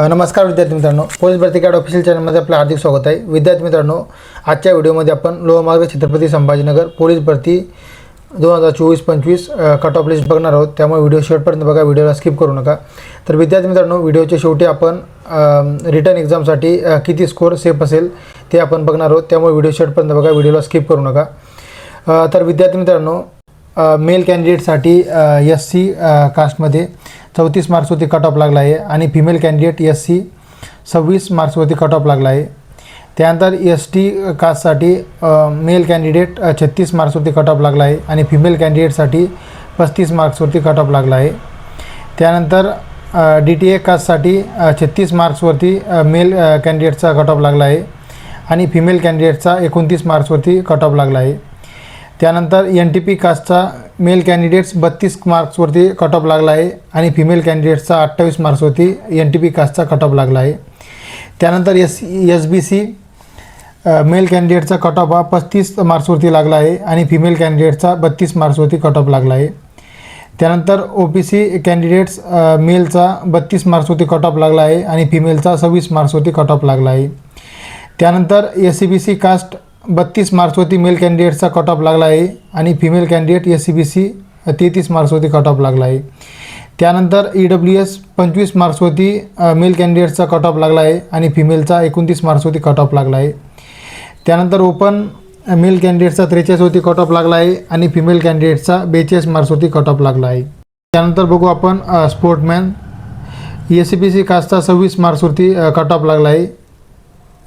नमस्कार विद्यार्थी मित्रांनो, पोलीस भरती अकॅडमी ऑफिशियल चॅनलमध्ये आपलं हार्दिक स्वागत आहे। विद्यार्थी मित्रांनो, आजच्या व्हिडिओमध्ये आपण लोहमार्ग छत्रपती संभाजीनगर पोलीस भरती 2024-25 कट ऑफ लिस्ट बघणार आहोत। त्यामुळे व्हिडिओ शेवटपर्यंत बघा, व्हिडिओला स्किप करू नका। तर विद्यार्थी मित्रांनो, व्हिडिओच्या शेवटी आपण रिटन एक्झामसाठी किती स्कोअर सेफ असेल ते आपण बघणार आहोत। त्यामुळे व्हिडिओ शेवटपर्यंत बघा, व्हिडिओला स्किप करू नका। तर विद्यार्थी मित्रांनो, मेल कॅन्डिडेटसाठी SC कास्टमध्ये 34 मार्क्सवरती कट ऑफ लागला आहे आणि फिमेल कॅन्डिडेट SC 26 मार्क्सवरती कट ऑफ लागला आहे। त्यानंतर ST कास्टसाठी मेल कॅन्डिडेट 36 मार्क्सवरती कट ऑफ लागला आहे आणि फिमेल कॅन्डिडेटसाठी 35 मार्क्सवरती कट ऑफ लागला आहे। त्यानंतर DTA कास्टसाठी 36 मार्क्सवरती मेल कॅन्डिडेटचा कट ऑफ लागला आहे आणि फिमेल कॅन्डिडेटचा 29 मार्क्सवरती कट ऑफ लागला आहे। त्यानंतर NTP कास्टचा मेल कॅन्डिडेट्स 32 मार्क्सवरती कट ऑफ लागला आहे आणि फिमेल कॅन्डिडेट्सचा 28 मार्क्सवरती NTP कास्टचा कट ऑफ लागला आहे। त्यानंतर SBC मेल कॅन्डिडेटचा कट ऑफ हा 35 मार्क्सवरती लागला आहे आणि फिमेल कॅन्डिडेटचा 32 मार्क्सवरती कट ऑफ लागला आहे। त्यानंतर OPC कॅन्डिडेट्स मेलचा 32 मार्क्सवरती कट ऑफ लागला आहे आणि फिमेलचा 26 मार्क्सवरती कट ऑफ लागला आहे। त्यानंतर SCBC कास्ट 32 मार्क्सवरती मेल कॅन्डिडेटचा कट ऑफ लागला आहे आणि फिमेल कॅन्डिडेट SCBC 33 मार्क्सवरती कट ऑफ लागला आहे। त्यानंतर EWS 25 मार्क्सवरती मेल कॅन्डिडेटचा कट ऑफ लागला आहे आणि फिमेलचा 29 मार्क्सवरती कट ऑफ लागला आहे। त्यानंतर ओपन मेल कॅन्डिडेटचा 43वरती कट ऑफ लागला आहे आणि फिमेल कॅन्डिडेटचा 42 मार्क्सवरती कट ऑफ लागला आहे। त्यानंतर बघू आपण स्पोर्टमॅन SCBC कास्टचा 26 मार्क्सवरती कट ऑफ लागला आहे।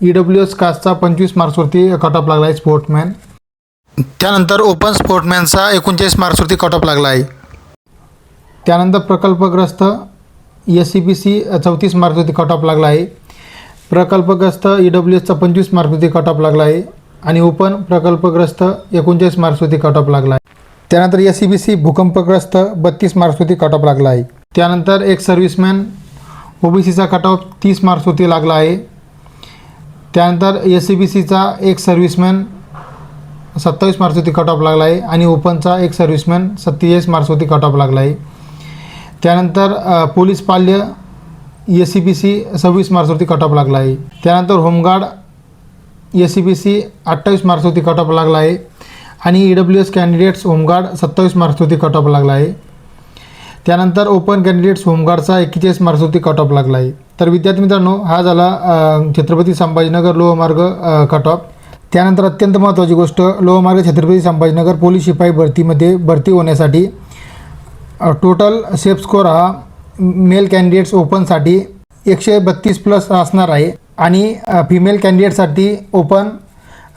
EWS कास्टचा 25 मार्क्सवरती कट ऑफ लागला आहे स्पोर्टमॅन। त्यानंतर ओपन स्पोर्टमॅनचा 39 मार्क्सवरती कट ऑफ लागला आहे। त्यानंतर प्रकल्पग्रस्त SCBC 34 मार्क्सवरती कट ऑफ लागला आहे। प्रकल्पग्रस्त EWSचा 25 मार्क्सवरती कट ऑफ लागला आहे आणि ओपन प्रकल्पग्रस्त 39 मार्क्सवरती कट ऑफ लागला आहे। त्यानंतर SCBC भूकंपग्रस्त 32 मार्क्सवरती कट ऑफ लागला आहे। त्यानंतर एक सर्व्हिसमॅन OBCचा कट ऑफ 30 मार्क्सवरती लागला आहे। त्यानंतर SCBCचा एक सर्व्हिसमॅन 27 मार्क्सवरती कट ऑफ लागला आहे आणि ओपनचा एक सर्व्हिसमॅन 47 मार्क्सवरती कट ऑफ लागला आहे। त्यानंतर पोलीस पाल्य SCBC 26 मार्क्सवरती कट ऑफ लागला आहे। त्यानंतर होमगार्ड SCBC 28 मार्क्सवरती कट ऑफ लागला आहे आणि EWS कॅन्डिडेट्स होमगार्ड 27 मार्क्सवरती कट ऑफ लागला आहे। त्यानंतर ओपन कॅन्डिडेट्स होमगार्डचा 41 मार्क्सवरती कट ऑफ लागला आहे। तर विद्यार्थी मित्रांनो, हा झाला छत्रपती संभाजीनगर लोहमार्ग कट ऑफ। त्यानंतर अत्यंत महत्त्वाची गोष्ट, लोहमार्ग छत्रपती संभाजीनगर पोलीस शिपाई भरतीमध्ये भरती होण्यासाठी टोटल सेफ स्कोअर हा मेल कॅन्डिडेट्स ओपनसाठी 132 प्लस असणार आहे आणि फिमेल कॅन्डिडेटसाठी ओपन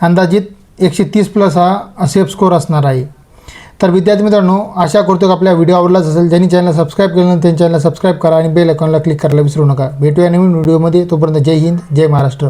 अंदाजित 130 प्लस हा सेफ स्कोअर असणार आहे। तर विद्यार्थी मित्रांनो, आशा करतो की आपल्या व्हिडिओ आवडलाच असेल। ज्यांनी चॅनलला सबस्क्राईब केलं नाही त्यांनी चॅनलला सबस्क्राईब करा आणि बेल आयकॉनला क्लिक करायला विसरू नका। भेटूया नवीन व्हिडिओमध्ये, तोपर्यंत जय हिंद, जय महाराष्ट्र।